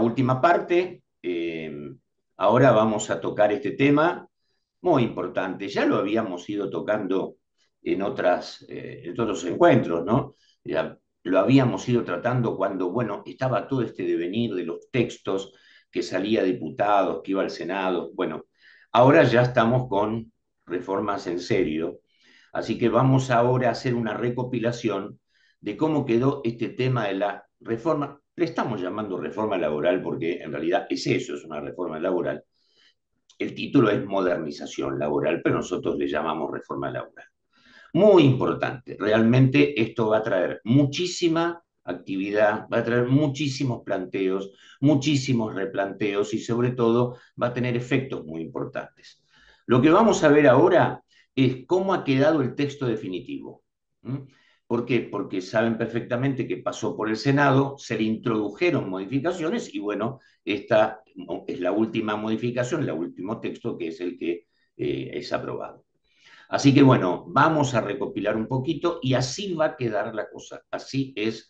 última parte. Ahora vamos a tocar este tema muy importante. Ya lo habíamos ido tocando en otros encuentros, ¿no? Ya lo habíamos ido tratando cuando, bueno, estaba todo este devenir de los textos, que salía diputados, que iba al Senado. Bueno, ahora ya estamos con reformas en serio. Así que vamos ahora a hacer una recopilación de cómo quedó este tema de la reforma. Le estamos llamando reforma laboral porque en realidad es eso, es una reforma laboral. El título es modernización laboral, pero nosotros le llamamos reforma laboral. Muy importante, realmente esto va a traer muchísima actividad, va a traer muchísimos planteos, muchísimos replanteos y sobre todo va a tener efectos muy importantes. Lo que vamos a ver ahora es cómo ha quedado el texto definitivo. ¿Mm? ¿Por qué? Porque saben perfectamente que pasó por el Senado, se le introdujeron modificaciones y bueno, esta es la última modificación, el último texto que es el que es aprobado. Así que bueno, vamos a recopilar un poquito y así va a quedar la cosa. Así es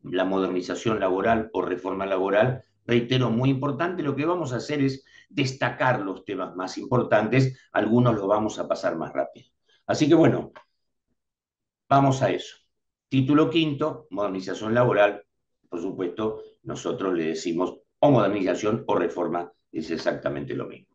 la modernización laboral o reforma laboral. Reitero, muy importante. Lo que vamos a hacer es destacar los temas más importantes. Algunos los vamos a pasar más rápido. Así que bueno, vamos a eso. Título quinto, modernización laboral. Por supuesto, nosotros le decimos o modernización o reforma, es exactamente lo mismo.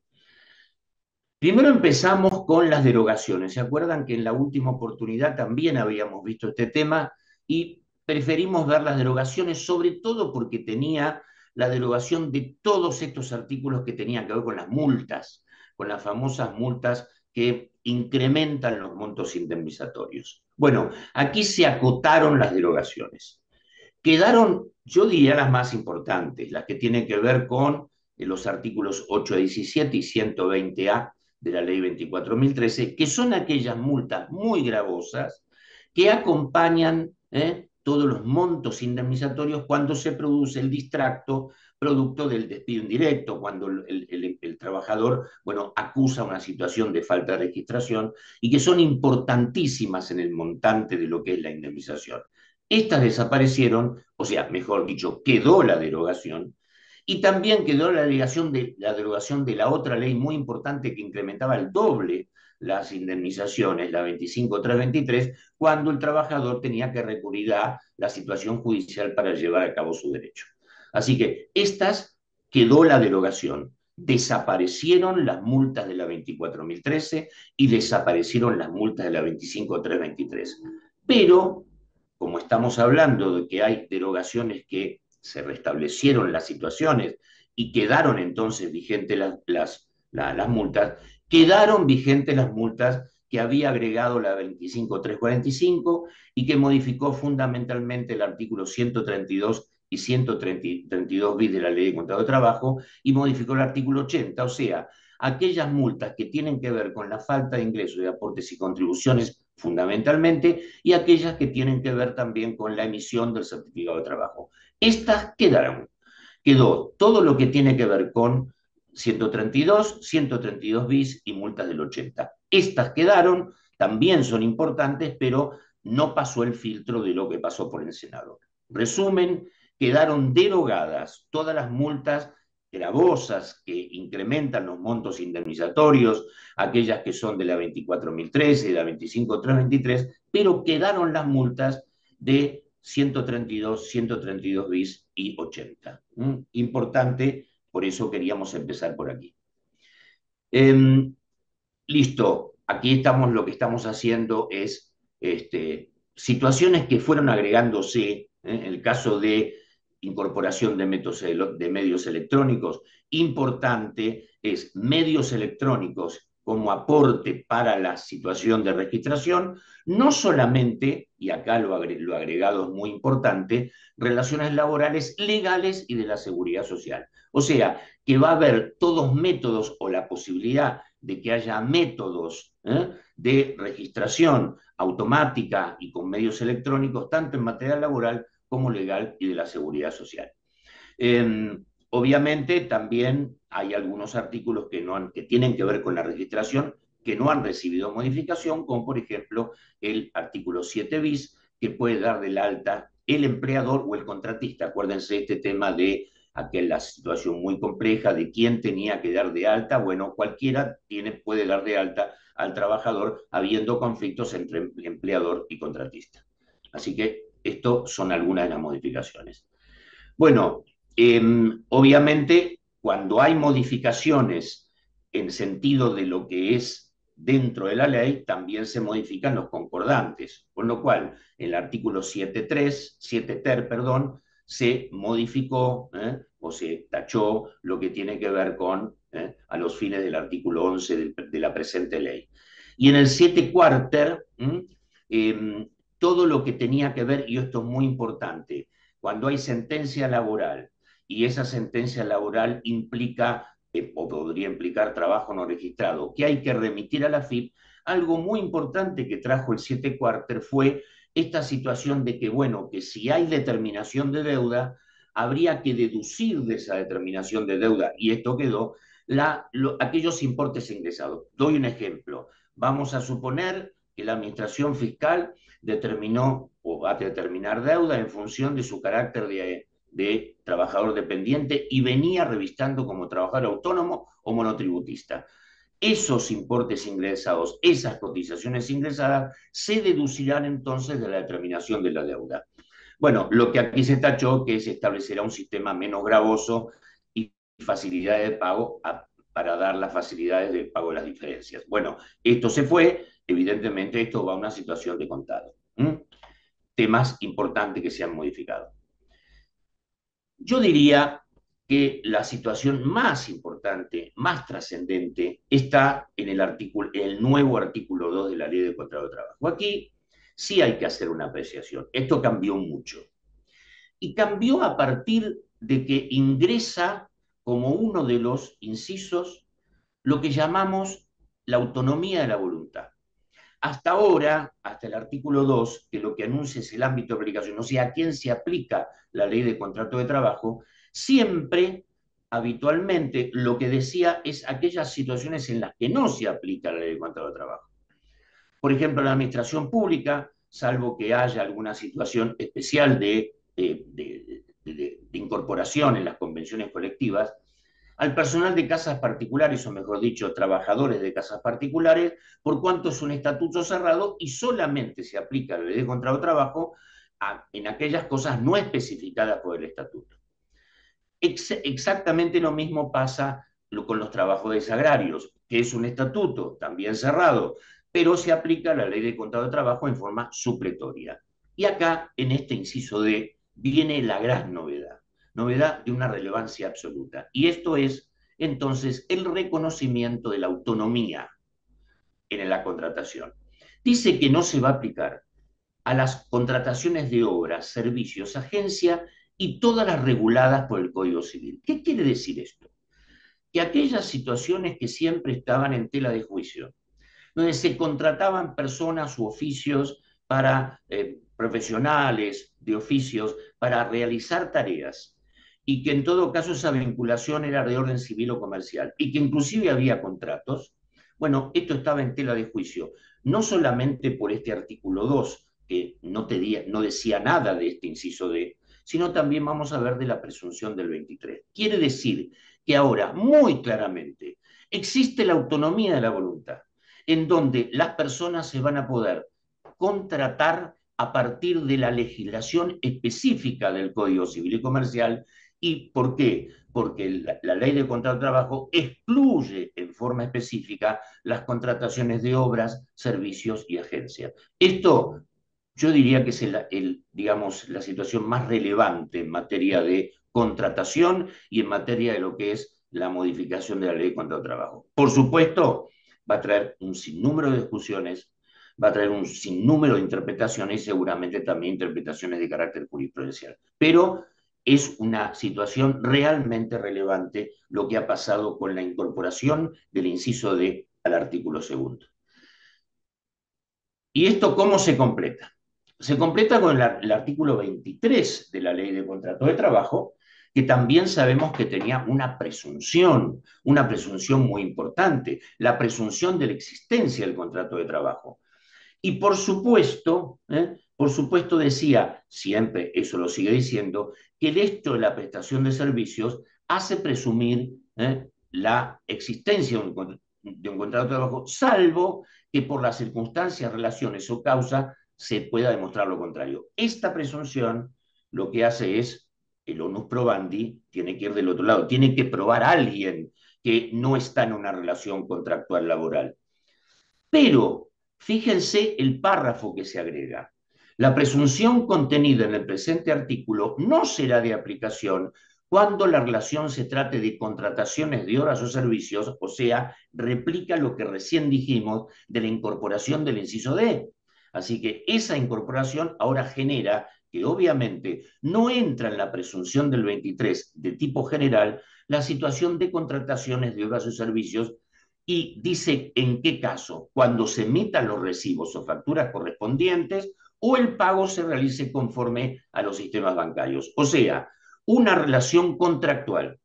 Primero empezamos con las derogaciones. ¿Se acuerdan que en la última oportunidad también habíamos visto este tema y preferimos ver las derogaciones, sobre todo porque tenía la derogación de todos estos artículos que tenían que ver con las multas, con las famosas multas que incrementan los montos indemnizatorios? Bueno, aquí se acotaron las derogaciones. Quedaron, yo diría, las más importantes, las que tienen que ver con los artículos 8 a 17 y 120A de la ley 24.013, que son aquellas multas muy gravosas que acompañan todos los montos indemnizatorios cuando se produce el distracto producto del despido indirecto, cuando el trabajador, bueno, acusa una situación de falta de registración y que son importantísimas en el montante de lo que es la indemnización. Estas desaparecieron, o sea, mejor dicho, quedó la derogación, y también quedó la derogación de la otra ley muy importante que incrementaba el doble las indemnizaciones, la 25.323, cuando el trabajador tenía que recurrir a la situación judicial para llevar a cabo su derecho. Así que estas quedó la derogación. Desaparecieron las multas de la 24.013 y desaparecieron las multas de la 25.323. Pero como estamos hablando de que hay derogaciones que se restablecieron las situaciones y quedaron entonces vigentes las multas, quedaron vigentes las multas que había agregado la 25.345 y que modificó fundamentalmente el artículo 132 y 132 bis de la Ley de Contrato de Trabajo y modificó el artículo 80, o sea, aquellas multas que tienen que ver con la falta de ingresos de aportes y contribuciones fundamentalmente, y aquellas que tienen que ver también con la emisión del certificado de trabajo. Estas quedaron. Quedó todo lo que tiene que ver con 132, 132 bis y multas del 80. Estas quedaron, también son importantes, pero no pasó el filtro de lo que pasó por el Senado. Resumen, quedaron derogadas todas las multas gravosas que incrementan los montos indemnizatorios, aquellas que son de la 24.013 y de la 25.323, pero quedaron las multas de 132, 132 bis y 80. Importante, por eso queríamos empezar por aquí. Listo, aquí estamos, lo que estamos haciendo es situaciones que fueron agregándose, en el caso de incorporación de medios electrónicos, importante es medios electrónicos como aporte para la situación de registración, no solamente, y acá lo agregado es muy importante, relaciones laborales legales y de la seguridad social. O sea, que va a haber todos métodos o la posibilidad de que haya métodos de registración automática y con medios electrónicos, tanto en materia laboral como legal y de la seguridad social. Obviamente también hay algunos artículos que tienen que ver con la registración que no han recibido modificación, como por ejemplo el artículo 7 bis, que puede dar del alta el empleador o el contratista. Acuérdense este tema de aquella situación muy compleja de quién tenía que dar de alta. Bueno, cualquiera puede dar de alta al trabajador habiendo conflictos entre empleador y contratista. Así que esto son algunas de las modificaciones. Bueno, obviamente cuando hay modificaciones en sentido de lo que es dentro de la ley, también se modifican los concordantes, con lo cual el artículo 7.3, 7 ter, perdón, se modificó o se tachó lo que tiene que ver con a los fines del artículo 11 de la presente ley. Y en el 7 cuarter, todo lo que tenía que ver, y esto es muy importante, cuando hay sentencia laboral y esa sentencia laboral implica o podría implicar trabajo no registrado, que hay que remitir a la FIP, algo muy importante que trajo el 7 cuarter fue esta situación de que, bueno, que si hay determinación de deuda, habría que deducir de esa determinación de deuda, y esto quedó, aquellos importes ingresados. Doy un ejemplo. Vamos a suponer que la administración fiscal determinó o va a determinar deuda en función de su carácter de trabajador dependiente y venía revistando como trabajador autónomo o monotributista. Esos importes ingresados, esas cotizaciones ingresadas, se deducirán entonces de la determinación de la deuda. Bueno, lo que aquí se tachó que se establecerá un sistema menos gravoso y facilidades de pago para dar las facilidades de pago de las diferencias. Bueno, esto se fue, evidentemente esto va a una situación de contado. Temas importantes que se han modificado. Yo diría que la situación más importante, más trascendente, está en el nuevo artículo 2 de la Ley de Contrato de Trabajo. Aquí sí hay que hacer una apreciación. Esto cambió mucho. Y cambió a partir de que ingresa como uno de los incisos lo que llamamos la autonomía de la voluntad. Hasta ahora, hasta el artículo 2, que lo que anuncia es el ámbito de aplicación, o sea, a quién se aplica la ley de contrato de trabajo, siempre, habitualmente, lo que decía es aquellas situaciones en las que no se aplica la ley de contrato de trabajo. Por ejemplo, en la administración pública, salvo que haya alguna situación especial de incorporación en las convenciones colectivas, al personal de casas particulares, o mejor dicho, trabajadores de casas particulares, por cuanto es un estatuto cerrado y solamente se aplica la ley de contrato de trabajo en aquellas cosas no especificadas por el estatuto. Exactamente lo mismo pasa con los trabajadores agrarios, que es un estatuto también cerrado, pero se aplica la ley de contrato de trabajo en forma supletoria. Y acá, en este inciso D, viene la gran novedad de una relevancia absoluta. Y esto es, entonces, el reconocimiento de la autonomía en la contratación. Dice que no se va a aplicar a las contrataciones de obras, servicios, agencia y todas las reguladas por el Código Civil. ¿Qué quiere decir esto? Que aquellas situaciones que siempre estaban en tela de juicio, donde se contrataban personas u oficios para profesionales de oficios para realizar tareas y que en todo caso esa vinculación era de orden civil o comercial y que inclusive había contratos, bueno, esto estaba en tela de juicio, no solamente por este artículo 2, que no decía nada de este inciso D, sino también vamos a ver de la presunción del 23. Quiere decir que ahora, muy claramente, existe la autonomía de la voluntad, en donde las personas se van a poder contratar a partir de la legislación específica del Código Civil y Comercial. ¿Y por qué? Porque la ley de contrato de trabajo excluye en forma específica las contrataciones de obras, servicios y agencias. Esto yo diría que es digamos, la situación más relevante en materia de contratación y en materia de lo que es la modificación de la ley de contrato de trabajo. Por supuesto, va a traer un sinnúmero de discusiones, va a traer un sinnúmero de interpretaciones y seguramente también interpretaciones de carácter jurisprudencial. Pero es una situación realmente relevante lo que ha pasado con la incorporación del inciso D al artículo segundo. ¿Y esto cómo se completa? Se completa con el artículo 23 de la Ley de Contrato de Trabajo, que también sabemos que tenía una presunción muy importante, la presunción de la existencia del contrato de trabajo. Y por supuesto decía, siempre eso lo sigue diciendo, que el hecho de la prestación de servicios hace presumir la existencia de un contrato de trabajo, salvo que por las circunstancias, relaciones o causa se pueda demostrar lo contrario. Esta presunción lo que hace es, el onus probandi tiene que ir del otro lado, tiene que probar a alguien que no está en una relación contractual laboral. Pero fíjense el párrafo que se agrega. La presunción contenida en el presente artículo no será de aplicación cuando la relación se trate de contrataciones de horas o servicios, o sea, replica lo que recién dijimos de la incorporación del inciso D. Así que esa incorporación ahora genera que obviamente no entra en la presunción del 23 de tipo general la situación de contrataciones de horas o servicios y dice en qué caso, cuando se emitan los recibos o facturas correspondientes o el pago se realice conforme a los sistemas bancarios. O sea, una relación contractual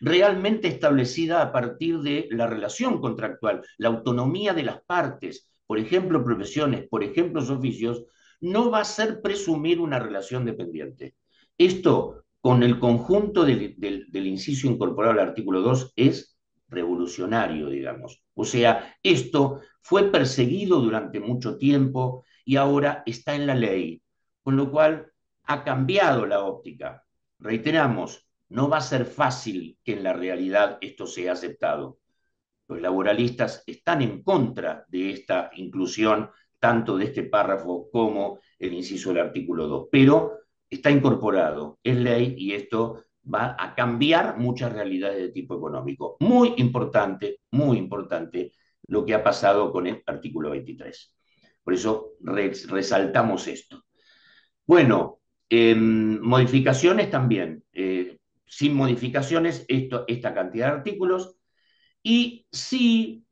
realmente establecida a partir de la relación contractual, la autonomía de las partes, por ejemplo, profesiones, por ejemplo, oficios, no va a ser presumir una relación dependiente. Esto, con el conjunto del inciso incorporado al artículo 2, es revolucionario, digamos. O sea, esto fue perseguido durante mucho tiempo y ahora está en la ley, con lo cual ha cambiado la óptica. Reiteramos, no va a ser fácil que en la realidad esto sea aceptado. Los laboralistas están en contra de esta inclusión, tanto de este párrafo como el inciso del artículo 2, pero está incorporado, es ley y esto va a cambiar muchas realidades de tipo económico. Muy importante lo que ha pasado con el artículo 23. Por eso resaltamos esto. Bueno, modificaciones también. Sin modificaciones, esta cantidad de artículos. Y sí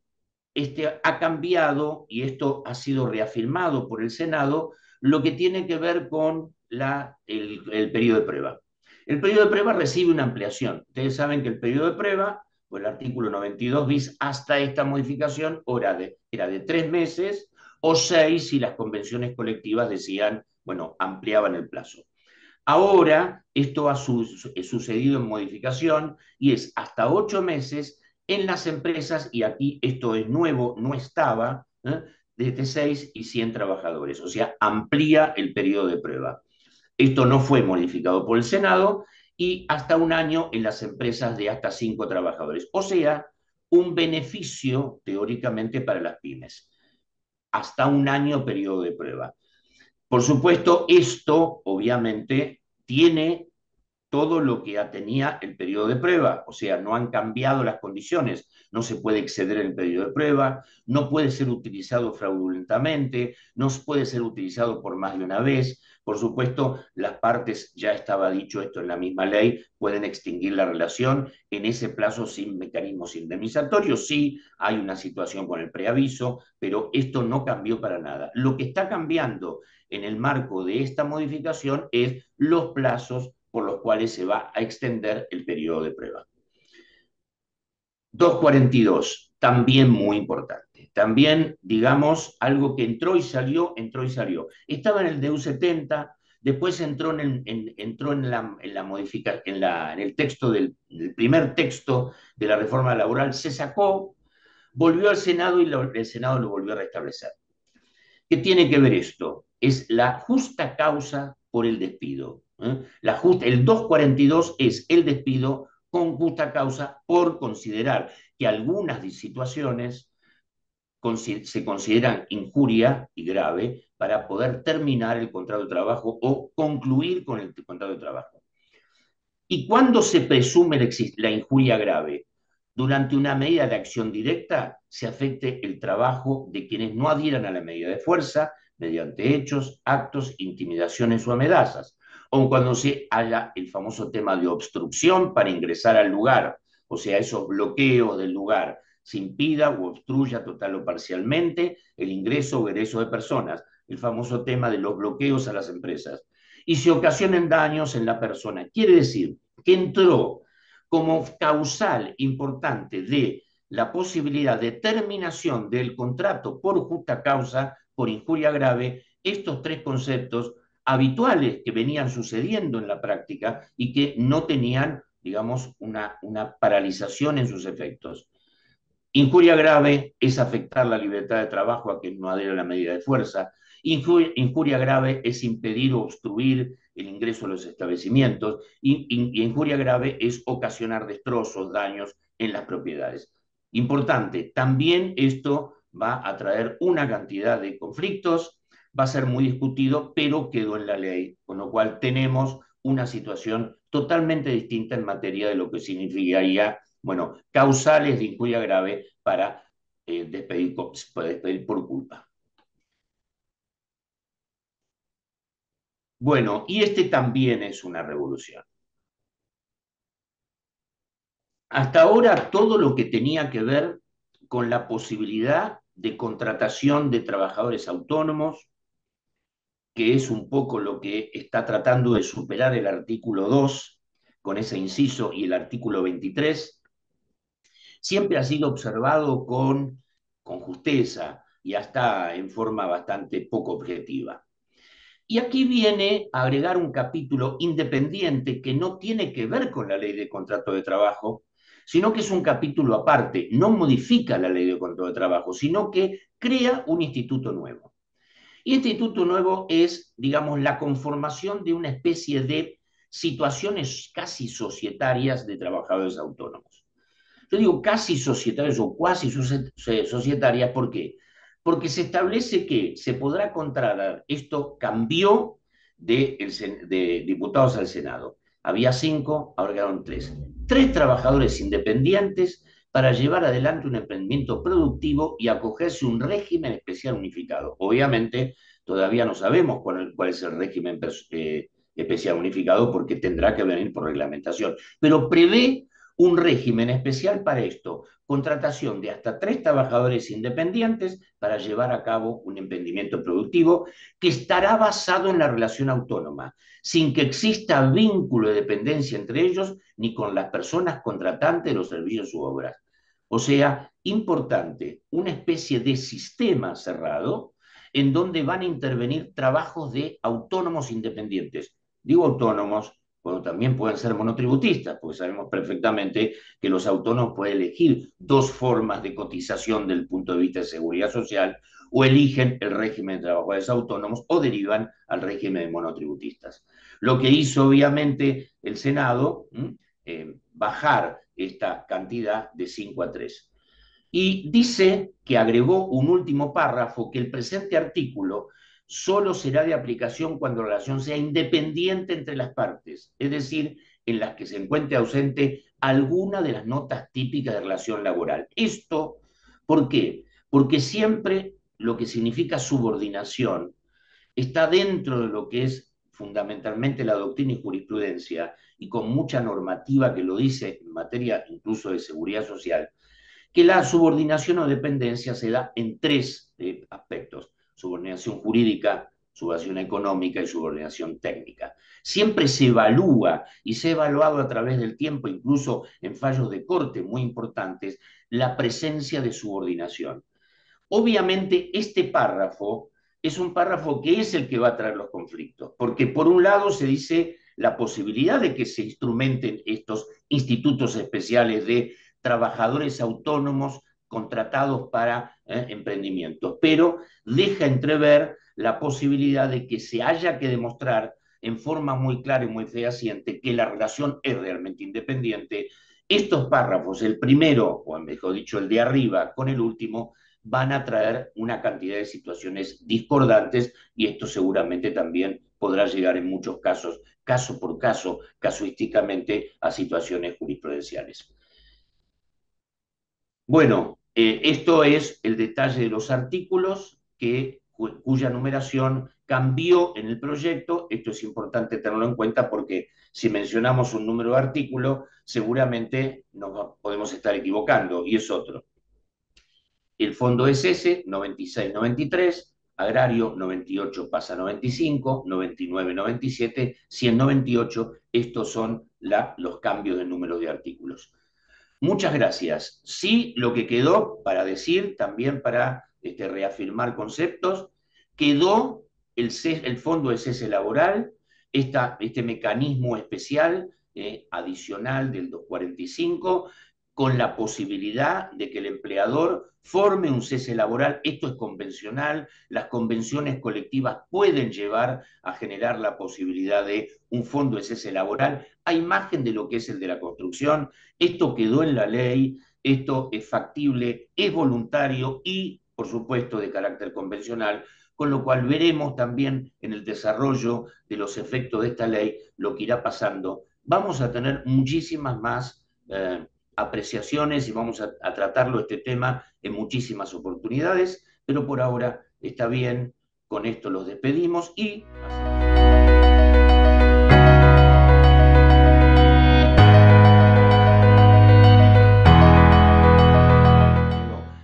ha cambiado, y esto ha sido reafirmado por el Senado, lo que tiene que ver con el periodo de prueba. El periodo de prueba recibe una ampliación. Ustedes saben que el periodo de prueba, pues el artículo 92 bis, hasta esta modificación, era de 3 meses o 6 si las convenciones colectivas decían, bueno, ampliaban el plazo. Ahora esto ha sucedido en modificación y es hasta 8 meses en las empresas, y aquí esto es nuevo, no estaba, desde 6 y 100 trabajadores, o sea, amplía el periodo de prueba. Esto no fue modificado por el Senado y hasta 1 año en las empresas de hasta 5 trabajadores, o sea, un beneficio teóricamente para las pymes. Hasta 1 año periodo de prueba. Por supuesto, esto obviamente tiene todo lo que ya tenía el periodo de prueba, o sea, no han cambiado las condiciones, no se puede exceder el periodo de prueba, no puede ser utilizado fraudulentamente, no puede ser utilizado por más de una vez. Por supuesto, las partes, ya estaba dicho esto en la misma ley, pueden extinguir la relación en ese plazo sin mecanismos indemnizatorios. Sí, hay una situación con el preaviso, pero esto no cambió para nada. Lo que está cambiando en el marco de esta modificación es los plazos por los cuales se va a extender el periodo de prueba. 242, también muy importante. También, digamos, algo que entró y salió, entró y salió. Estaba en el DU 70, después entró en el texto del primer texto de la reforma laboral, se sacó, volvió al Senado y el Senado lo volvió a restablecer. ¿Qué tiene que ver esto? Es la justa causa por el despido. El 242 es el despido con justa causa por considerar que algunas situaciones se consideran injuria y grave para poder terminar el contrato de trabajo o concluir con el contrato de trabajo. ¿Y cuándo se presume la injuria grave? Durante una medida de acción directa se afecte el trabajo de quienes no adhieran a la medida de fuerza mediante hechos, actos, intimidaciones o amenazas, o cuando se haga el famoso tema de obstrucción para ingresar al lugar, o sea, esos bloqueos del lugar, se impida o obstruya total o parcialmente el ingreso o egreso de personas, el famoso tema de los bloqueos a las empresas, y se ocasionen daños en la persona. Quiere decir que entró como causal importante de la posibilidad de terminación del contrato por justa causa, por injuria grave, estos tres conceptos habituales que venían sucediendo en la práctica y que no tenían, digamos, una paralización en sus efectos. Injuria grave es afectar la libertad de trabajo a quien no adhiere a la medida de fuerza. Injuria grave es impedir o obstruir el ingreso a los establecimientos. Y injuria grave es ocasionar destrozos, daños en las propiedades. Importante, también esto va a traer una cantidad de conflictos, va a ser muy discutido, pero quedó en la ley, con lo cual tenemos una situación totalmente distinta en materia de lo que significaría, bueno, causales de injuria grave para despedir por culpa. Bueno, y este también es una revolución. Hasta ahora todo lo que tenía que ver con la posibilidad de contratación de trabajadores autónomos, que es un poco lo que está tratando de superar el artículo 2 con ese inciso y el artículo 23, siempre ha sido observado con justeza y hasta en forma bastante poco objetiva. Y aquí viene a agregar un capítulo independiente que no tiene que ver con la ley de contrato de trabajo, sino que es un capítulo aparte, no modifica la ley de contrato de trabajo, sino que crea un instituto nuevo. Y este instituto nuevo es, digamos, la conformación de una especie de situaciones casi societarias de trabajadores autónomos. Yo digo casi societarias o cuasi societarias, ¿por qué? Porque se establece que se podrá contratar, esto cambió de diputados al Senado. Había 5, ahora quedaron 3. 3 trabajadores independientes para llevar adelante un emprendimiento productivo y acogerse a un régimen especial unificado. Obviamente, todavía no sabemos cuál es el régimen especial unificado porque tendrá que venir por reglamentación, pero prevé un régimen especial para esto, contratación de hasta 3 trabajadores independientes para llevar a cabo un emprendimiento productivo que estará basado en la relación autónoma, sin que exista vínculo de dependencia entre ellos ni con las personas contratantes de los servicios u obras. O sea, importante, una especie de sistema cerrado en donde van a intervenir trabajos de autónomos independientes. Digo autónomos, bueno, también pueden ser monotributistas, porque sabemos perfectamente que los autónomos pueden elegir 2 formas de cotización desde el punto de vista de seguridad social, o eligen el régimen de trabajadores autónomos o derivan al régimen de monotributistas. Lo que hizo obviamente el Senado, bajar esta cantidad de 5 a 3. Y dice que agregó un último párrafo que el presente artículo solo será de aplicación cuando la relación sea independiente entre las partes, es decir, en las que se encuentre ausente alguna de las notas típicas de relación laboral. Esto, ¿por qué? Porque siempre lo que significa subordinación está dentro de lo que es fundamentalmente la doctrina y jurisprudencia, y con mucha normativa que lo dice en materia incluso de seguridad social, que la subordinación o dependencia se da en 3 aspectos: subordinación jurídica, subordinación económica y subordinación técnica. Siempre se evalúa y se ha evaluado a través del tiempo, incluso en fallos de corte muy importantes, la presencia de subordinación. Obviamente este párrafo es un párrafo que es el que va a traer los conflictos, porque por un lado se dice la posibilidad de que se instrumenten estos institutos especiales de trabajadores autónomos contratados para emprendimientos, pero deja entrever la posibilidad de que se haya que demostrar en forma muy clara y muy fehaciente que la relación es realmente independiente. Estos párrafos, el primero, o mejor dicho, el de arriba con el último, van a traer una cantidad de situaciones discordantes, y esto seguramente también podrá llegar en muchos casos, caso por caso, casuísticamente, a situaciones jurisprudenciales. Bueno, esto es el detalle de los artículos cuya numeración cambió en el proyecto. Esto es importante tenerlo en cuenta porque si mencionamos un número de artículo, seguramente nos podemos estar equivocando, y es otro. El fondo es ese, 96-93, agrario 98 pasa a 95, 99-97, 100-98, estos son los cambios de número de artículos. Muchas gracias. Sí, lo que quedó para decir, también para reafirmar conceptos, quedó el fondo de cese laboral, este mecanismo especial adicional del 245, con la posibilidad de que el empleador forme un cese laboral. Esto es convencional, las convenciones colectivas pueden llevar a generar la posibilidad de un fondo de cese laboral, a imagen de lo que es el de la construcción. Esto quedó en la ley, esto es factible, es voluntario y, por supuesto, de carácter convencional, con lo cual veremos también en el desarrollo de los efectos de esta ley lo que irá pasando. Vamos a tener muchísimas más apreciaciones y vamos a tratarlo este tema en muchísimas oportunidades, pero por ahora está bien, con esto los despedimos y...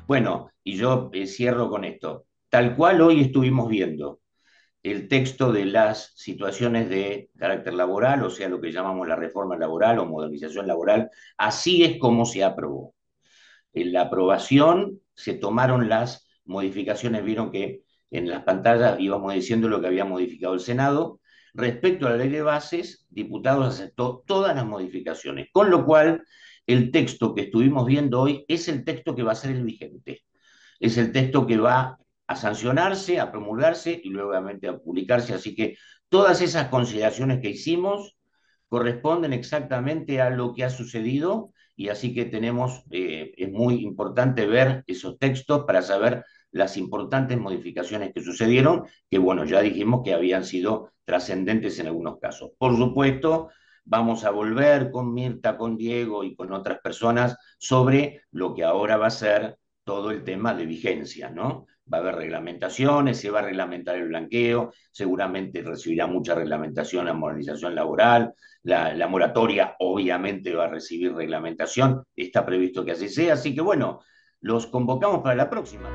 Bueno, y yo cierro con esto. Tal cual hoy estuvimos viendo el texto de las situaciones de carácter laboral, o sea, lo que llamamos la reforma laboral o modernización laboral, así es como se aprobó. En la aprobación se tomaron las modificaciones, vieron que en las pantallas íbamos diciendo lo que había modificado el Senado. Respecto a la ley de bases, diputados aceptó todas las modificaciones, con lo cual el texto que estuvimos viendo hoy es el texto que va a ser el vigente, es el texto que va a sancionarse, a promulgarse y luego obviamente a publicarse. Así que todas esas consideraciones que hicimos corresponden exactamente a lo que ha sucedido y así que es muy importante ver esos textos para saber las importantes modificaciones que sucedieron, que bueno, ya dijimos que habían sido trascendentes en algunos casos. Por supuesto, vamos a volver con Mirta, con Diego y con otras personas sobre lo que ahora va a ser todo el tema de vigencia, ¿no? Va a haber reglamentaciones, se va a reglamentar el blanqueo, seguramente recibirá mucha reglamentación la modernización laboral, la moratoria obviamente va a recibir reglamentación, está previsto que así sea, así que bueno, los convocamos para la próxima.